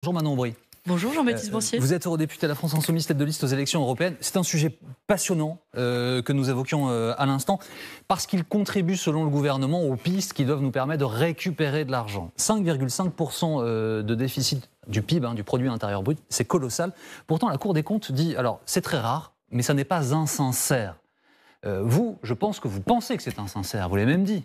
Bonjour Manon Aubry. Bonjour Jean-Baptiste Boursier. Vous êtes eurodéputé à la France Insoumise, tête de liste aux élections européennes. C'est un sujet passionnant que nous évoquions à l'instant, parce qu'il contribue, selon le gouvernement, aux pistes qui doivent nous permettre de récupérer de l'argent. 5,5% de déficit du PIB, du produit intérieur brut, c'est colossal. Pourtant, la Cour des comptes dit, alors c'est très rare, mais ça n'est pas insincère. Vous, je pense que vous pensez que c'est insincère, vous l'avez même dit.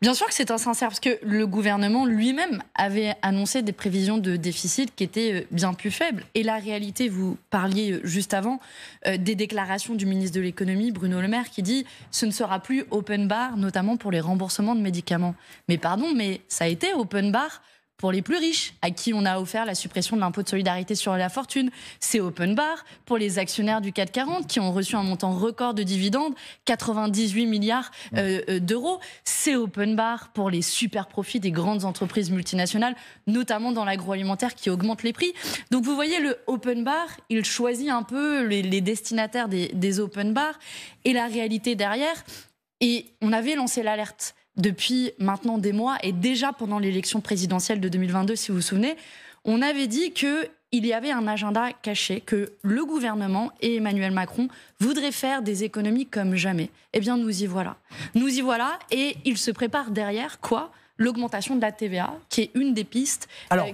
Bien sûr que c'est insincère, parce que le gouvernement lui-même avait annoncé des prévisions de déficit qui étaient bien plus faibles. Et la réalité, vous parliez juste avant des déclarations du ministre de l'économie, Bruno Le Maire, qui dit « ce ne sera plus open bar, notamment pour les remboursements de médicaments ». Mais pardon, mais ça a été open bar pour les plus riches, à qui on a offert la suppression de l'impôt de solidarité sur la fortune. C'est open bar pour les actionnaires du CAC 40 qui ont reçu un montant record de dividendes, 98 milliards d'euros. C'est open bar pour les super profits des grandes entreprises multinationales, notamment dans l'agroalimentaire, qui augmentent les prix. Donc vous voyez, le open bar, il choisit un peu les destinataires des open bars et la réalité derrière. Et on avait lancé l'alerte depuis maintenant des mois, et déjà pendant l'élection présidentielle de 2022, si vous vous souvenez, on avait dit qu'il y avait un agenda caché, que le gouvernement et Emmanuel Macron voudraient faire des économies comme jamais. Eh bien, nous y voilà. Nous y voilà, et il se prépare derrière, quoi ? L'augmentation de la TVA, qui est une des pistes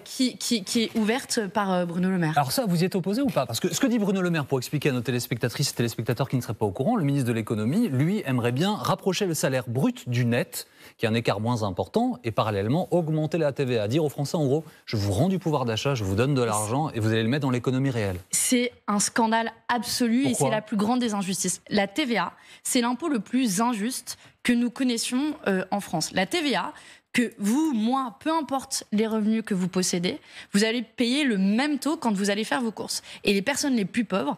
qui est ouverte par Bruno Le Maire. Alors ça, vous y êtes opposé ou pas? Parce que ce que dit Bruno Le Maire, pour expliquer à nos téléspectatrices et téléspectateurs qui ne seraient pas au courant, le ministre de l'économie, lui, aimerait bien rapprocher le salaire brut du net, qui est un écart moins important, et parallèlement augmenter la TVA. Dire aux Français, en gros, je vous rends du pouvoir d'achat, je vous donne de l'argent, et vous allez le mettre dans l'économie réelle. C'est un scandale absolu. Pourquoi ? Et c'est la plus grande des injustices. La TVA, c'est l'impôt le plus injuste que nous connaissions en France. La TVA, que vous, moi, peu importe les revenus que vous possédez, vous allez payer le même taux quand vous allez faire vos courses. Et les personnes les plus pauvres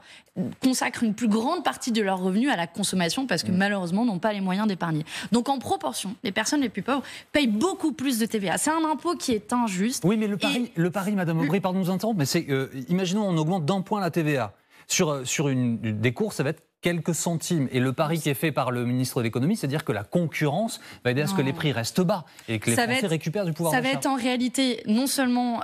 consacrent une plus grande partie de leurs revenus à la consommation parce que malheureusement n'ont pas les moyens d'épargner. Donc en proportion, les personnes les plus pauvres payent beaucoup plus de TVA. C'est un impôt qui est injuste. Oui, mais le pari, Madame Aubry, pardon de vous interrompre, mais c'est, imaginons on augmente d'un point la TVA. Sur des courses, ça va être quelques centimes. Et le pari qui est fait par le ministre de l'économie, c'est de dire que la concurrence va aider à ce que les prix restent bas et que les Français récupèrent du pouvoir d'achat. Ça va être en réalité non seulement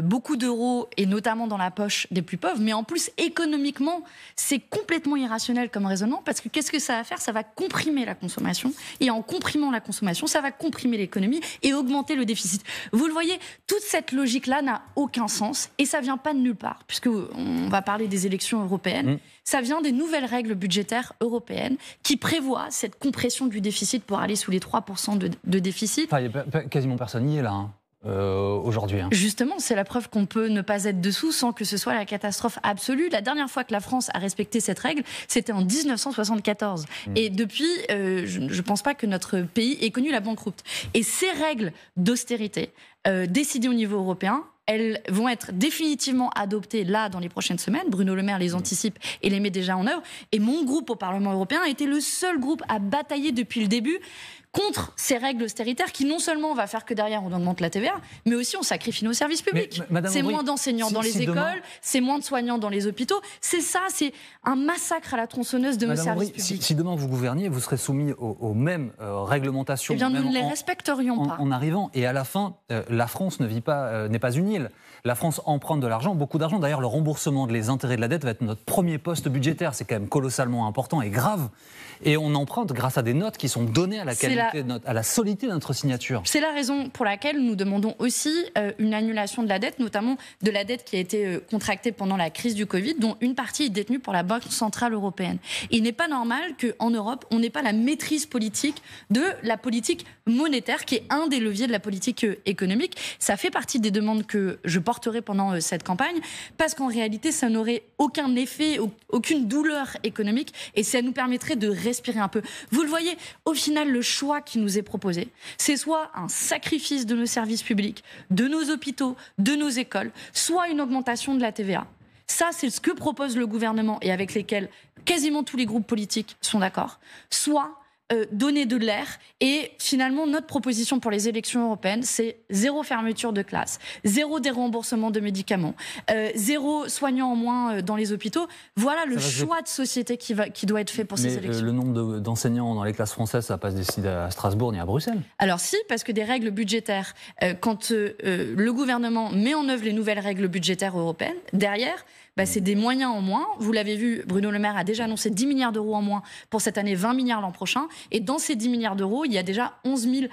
beaucoup d'euros, et notamment dans la poche des plus pauvres, mais en plus économiquement, c'est complètement irrationnel comme raisonnement, parce que qu'est-ce que ça va faire ? Ça va comprimer la consommation, et en comprimant la consommation, ça va comprimer l'économie et augmenter le déficit. Vous le voyez, toute cette logique-là n'a aucun sens, et ça vient pas de nulle part, puisque on va parler des élections européennes. Ça vient des nouvelles règles budgétaires européennes qui prévoient cette compression du déficit pour aller sous les 3% de déficit. Enfin, quasiment personne n'y est là, aujourd'hui. Justement, c'est la preuve qu'on peut ne pas être dessous sans que ce soit la catastrophe absolue. La dernière fois que la France a respecté cette règle, c'était en 1974. Et depuis, je ne pense pas que notre pays ait connu la banqueroute. Et ces règles d'austérité, décidées au niveau européen, elles vont être définitivement adoptées là dans les prochaines semaines. Bruno Le Maire les anticipe et les met déjà en œuvre. Et mon groupe au Parlement européen a été le seul groupe à batailler depuis le début contre ces règles austéritaires qui non seulement va faire que derrière on augmente la TVA, mais aussi on sacrifie nos services publics. C'est moins d'enseignants dans les écoles, c'est moins de soignants dans les hôpitaux. C'est ça, c'est un massacre à la tronçonneuse de nos services publics. Si demain vous gouverniez, vous serez soumis aux mêmes réglementations. Eh bien, nous ne les respecterions pas. En arrivant, et à la fin, la France n'est pas une île. La France emprunte de l'argent, beaucoup d'argent. D'ailleurs, le remboursement des intérêts de la dette va être notre premier poste budgétaire. C'est quand même colossalement important et grave. Et on emprunte grâce à des notes qui sont données à la qualité à la solidité de notre signature. C'est la raison pour laquelle nous demandons aussi une annulation de la dette, notamment de la dette qui a été contractée pendant la crise du Covid, dont une partie est détenue par la Banque Centrale Européenne. Il n'est pas normal qu'en Europe, on n'ait pas la maîtrise politique de la politique monétaire, qui est un des leviers de la politique économique. Ça fait partie des demandes que je porterai pendant cette campagne, parce qu'en réalité, ça n'aurait aucun effet, aucune douleur économique, et ça nous permettrait de respirer un peu. Vous le voyez, au final, le choix qui nous est proposé, c'est soit un sacrifice de nos services publics, de nos hôpitaux, de nos écoles, soit une augmentation de la TVA. Ça, c'est ce que propose le gouvernement et avec lesquels quasiment tous les groupes politiques sont d'accord. Soit donner de l'air. Et finalement, notre proposition pour les élections européennes, c'est 0 fermeture de classe, 0 déremboursement de médicaments, 0 soignants en moins dans les hôpitaux. Voilà le choix de société qui doit être fait pour ces élections. Le nombre d'enseignants dans les classes françaises, ça va pas se décider à Strasbourg ni à Bruxelles. Alors si, parce que des règles budgétaires, quand le gouvernement met en œuvre les nouvelles règles budgétaires européennes, derrière, c'est des moyens en moins. Vous l'avez vu, Bruno Le Maire a déjà annoncé 10 milliards d'euros en moins pour cette année, 20 milliards l'an prochain. Et dans ces 10 milliards d'euros, il y a déjà 11 000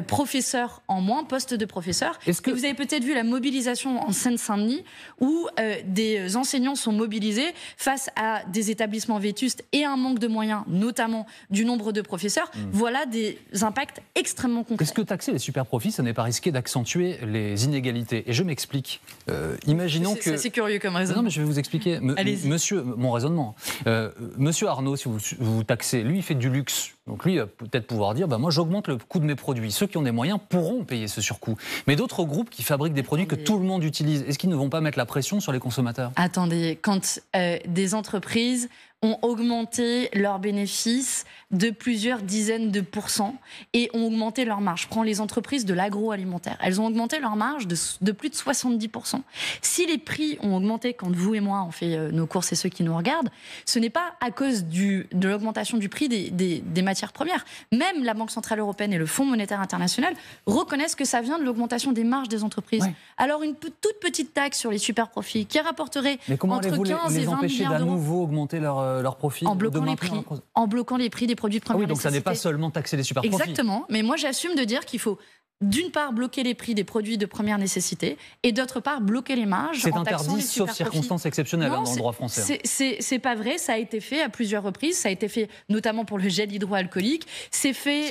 professeurs en moins, postes de professeurs. Et vous avez peut-être vu la mobilisation en Seine-Saint-Denis, où des enseignants sont mobilisés face à des établissements vétustes et un manque de moyens, notamment du nombre de professeurs. Voilà des impacts extrêmement concrets. Est-ce que taxer les super-profits, ça n'est pas risqué d'accentuer les inégalités? Et je m'explique. Imaginons que... C'est curieux comme raisonnement. Non, mais je vais vous expliquer. Monsieur, mon raisonnement. Monsieur Arnaud, si vous taxez, lui, il fait du luxe. Donc lui, il va peut-être pouvoir dire, moi, j'augmente le coût de mes produits. Ceux qui ont des moyens pourront payer ce surcoût. Mais d'autres groupes qui fabriquent des produits que tout le monde utilise, est-ce qu'ils ne vont pas mettre la pression sur les consommateurs? Attendez, quand des entreprises ont augmenté leurs bénéfices de plusieurs dizaines de pourcents et ont augmenté leur marge. Je prends les entreprises de l'agroalimentaire. Elles ont augmenté leur marge de plus de 70%. Si les prix ont augmenté quand vous et moi on fait nos courses et ceux qui nous regardent, ce n'est pas à cause de l'augmentation du prix des matières premières. Même la Banque Centrale Européenne et le Fonds Monétaire International reconnaissent que ça vient de l'augmentation des marges des entreprises. Ouais. Alors une toute petite taxe sur les super profits qui rapporterait entre 15 et 20 milliards d'euros. Nouveau augmenter leur profit en bloquant les prix des produits de première nécessité. Donc ça n'est pas seulement taxer les super profits. Exactement, mais moi j'assume de dire qu'il faut d'une part bloquer les prix des produits de première nécessité et d'autre part bloquer les marges. C'est interdit sauf circonstances exceptionnelles dans le droit français. C'est pas vrai, ça a été fait à plusieurs reprises, ça a été fait notamment pour le gel hydroalcoolique, c'est fait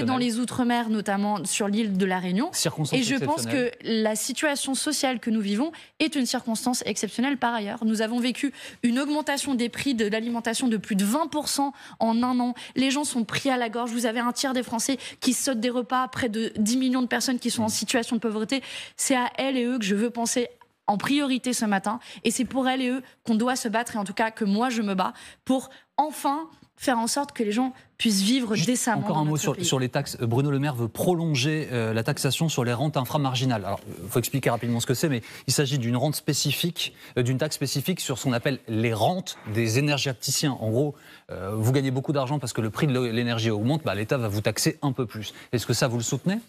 dans les Outre-mer, notamment sur l'île de la Réunion. Et je pense que la situation sociale que nous vivons est une circonstance exceptionnelle par ailleurs. Nous avons vécu une augmentation des prix de l'alimentation de plus de 20% en un an. Les gens sont pris à la gorge. Vous avez un tiers des Français qui sautent des repas, près de 10 millions de personnes qui sont en situation de pauvreté. C'est à elles et eux que je veux penser en priorité ce matin. Et c'est pour elles et eux qu'on doit se battre, et en tout cas que moi je me bats, pour enfin faire en sorte que les gens puissent vivre décemment. Encore un mot sur les taxes. Bruno Le Maire veut prolonger la taxation sur les rentes inframarginales. Alors, il faut expliquer rapidement ce que c'est, mais il s'agit d'une rente spécifique, d'une taxe spécifique sur ce qu'on appelle les rentes des énergéticiens. En gros, vous gagnez beaucoup d'argent parce que le prix de l'énergie augmente, l'État va vous taxer un peu plus. Est-ce que ça, vous le soutenez ?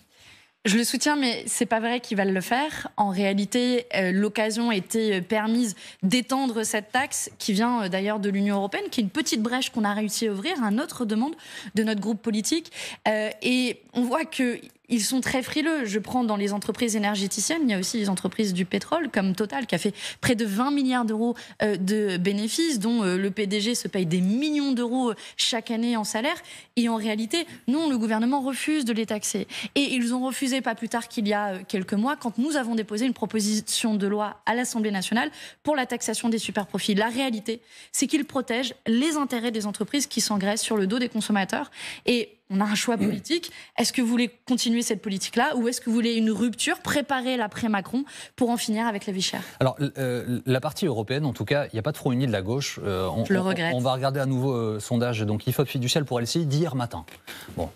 Je le soutiens, mais c'est pas vrai qu'ils veulent le faire. En réalité, l'occasion a été permise d'étendre cette taxe, qui vient d'ailleurs de l'Union européenne, qui est une petite brèche qu'on a réussi à ouvrir à notre demande de notre groupe politique. Et on voit que ils sont très frileux. Je prends dans les entreprises énergéticiennes, il y a aussi les entreprises du pétrole, comme Total, qui a fait près de 20 milliards d'euros de bénéfices, dont le PDG se paye des millions d'euros chaque année en salaire. Et en réalité, non, le gouvernement refuse de les taxer. Et ils ont refusé pas plus tard qu'il y a quelques mois, quand nous avons déposé une proposition de loi à l'Assemblée nationale pour la taxation des superprofits. La réalité, c'est qu'ils protègent les intérêts des entreprises qui s'engraissent sur le dos des consommateurs. Et on a un choix politique. Est-ce que vous voulez continuer cette politique-là ou est-ce que vous voulez une rupture, préparer l'après-Macron pour en finir avec la vie chère? Alors, la partie européenne, en tout cas, il n'y a pas de front uni de la gauche. Je le regrette. On va regarder à nouveau sondage IFOP Fiducial pour LCI d'hier matin. Bon,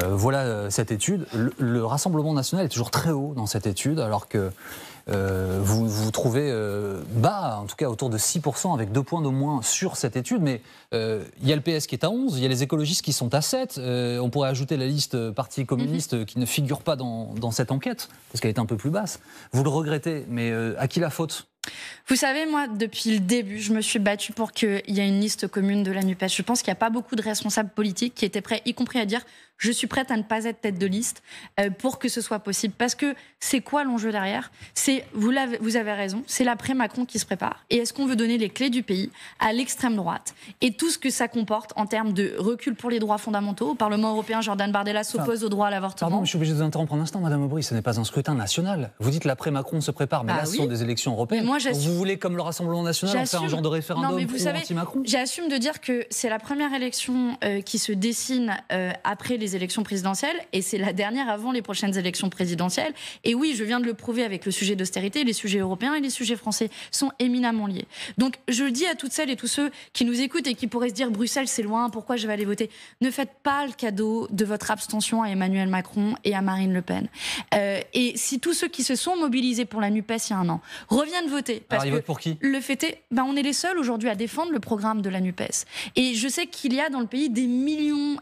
voilà cette étude. Le Rassemblement national est toujours très haut dans cette étude, alors que vous vous trouvez bas, en tout cas autour de 6%, avec 2 points de moins sur cette étude. Mais il y a le PS qui est à 11, il y a les écologistes qui sont à 7. On pourrait ajouter la liste Parti communiste qui ne figure pas dans cette enquête, parce qu'elle est un peu plus basse. Vous le regrettez, mais à qui la faute ? Vous savez, moi, depuis le début, je me suis battue pour qu'il y ait une liste commune de la NUPES. Je pense qu'il n'y a pas beaucoup de responsables politiques qui étaient prêts, y compris à dire « je suis prête à ne pas être tête de liste pour que ce soit possible ». Parce que c'est quoi l'enjeu derrière ? Vous avez raison, c'est l'après-Macron qui se prépare. Et est-ce qu'on veut donner les clés du pays à l'extrême droite et tout ce que ça comporte en termes de recul pour les droits fondamentaux ? Au Parlement européen, Jordan Bardella s'oppose au droit à l'avortement. Pardon, je suis obligé de vous interrompre un instant, Madame Aubry, ce n'est pas un scrutin national. Vous dites l'après-Macron se prépare, mais là, ce sont des élections européennes. Moi, vous voulez, comme le Rassemblement national, faire un genre de référendum anti-Macron ? J'assume de dire que c'est la première élection qui se dessine après les les élections présidentielles et c'est la dernière avant les prochaines élections présidentielles. Et oui, je viens de le prouver avec le sujet d'austérité, les sujets européens et les sujets français sont éminemment liés. Donc je le dis à toutes celles et tous ceux qui nous écoutent et qui pourraient se dire Bruxelles c'est loin, pourquoi je vais aller voter? Ne faites pas le cadeau de votre abstention à Emmanuel Macron et à Marine Le Pen. Et si tous ceux qui se sont mobilisés pour la NUPES il y a un an reviennent voter, parce Alors, ils que votent pour qui? le fait est, on est les seuls aujourd'hui à défendre le programme de la NUPES. Et je sais qu'il y a dans le pays des millions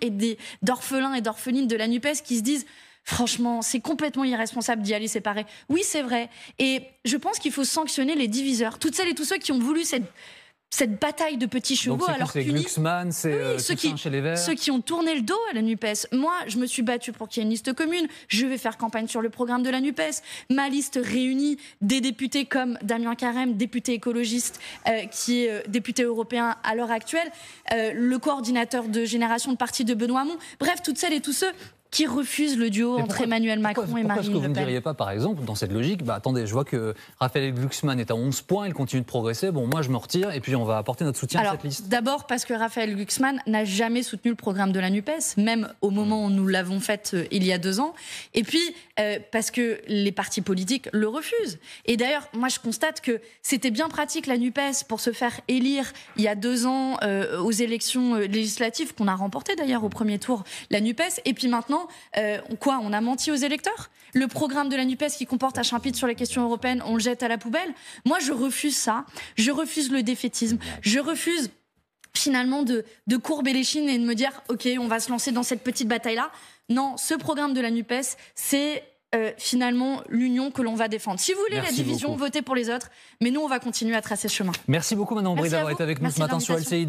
d'orphelins et d'orphelines de la NUPES qui se disent franchement, c'est complètement irresponsable d'y aller séparer. Oui, c'est vrai. Et je pense qu'il faut sanctionner les diviseurs. Toutes celles et tous ceux qui ont voulu cette bataille de petits chevaux. Donc c'est Glucksmann, c'est ceux qui ont tourné le dos à la NUPES. Moi, je me suis battue pour qu'il y ait une liste commune. Je vais faire campagne sur le programme de la NUPES. Ma liste réunit des députés comme Damien Carême, député écologiste, qui est député européen à l'heure actuelle, le coordinateur de Génération de Parti de Benoît Hamon. Bref, toutes celles et tous ceux qui refuse le duo entre Emmanuel Macron et Marine Le Pen. Pourquoi est-ce que vous ne diriez pas, par exemple, dans cette logique, attendez, je vois que Raphaël Glucksmann est à 11 points, il continue de progresser, bon, moi je me retire et puis on va apporter notre soutien à cette liste. D'abord parce que Raphaël Glucksmann n'a jamais soutenu le programme de la NUPES, même au moment où nous l'avons fait il y a 2 ans, et puis parce que les partis politiques le refusent. Et d'ailleurs, moi je constate que c'était bien pratique la NUPES pour se faire élire il y a 2 ans aux élections législatives, qu'on a remportées d'ailleurs au premier tour, la NUPES, et puis maintenant, on a menti aux électeurs? Le programme de la NUPES qui comporte un chapitre sur les questions européennes, on le jette à la poubelle? Moi, je refuse ça. Je refuse le défaitisme. Je refuse finalement de courber les chines et de me dire « Ok, on va se lancer dans cette petite bataille-là ». Non, ce programme de la NUPES, c'est finalement l'union que l'on va défendre. Si vous voulez la division, votez pour les autres. Mais nous, on va continuer à tracer ce chemin. Merci beaucoup, Manon Aubry, d'avoir été avec nous ce matin sur LCI.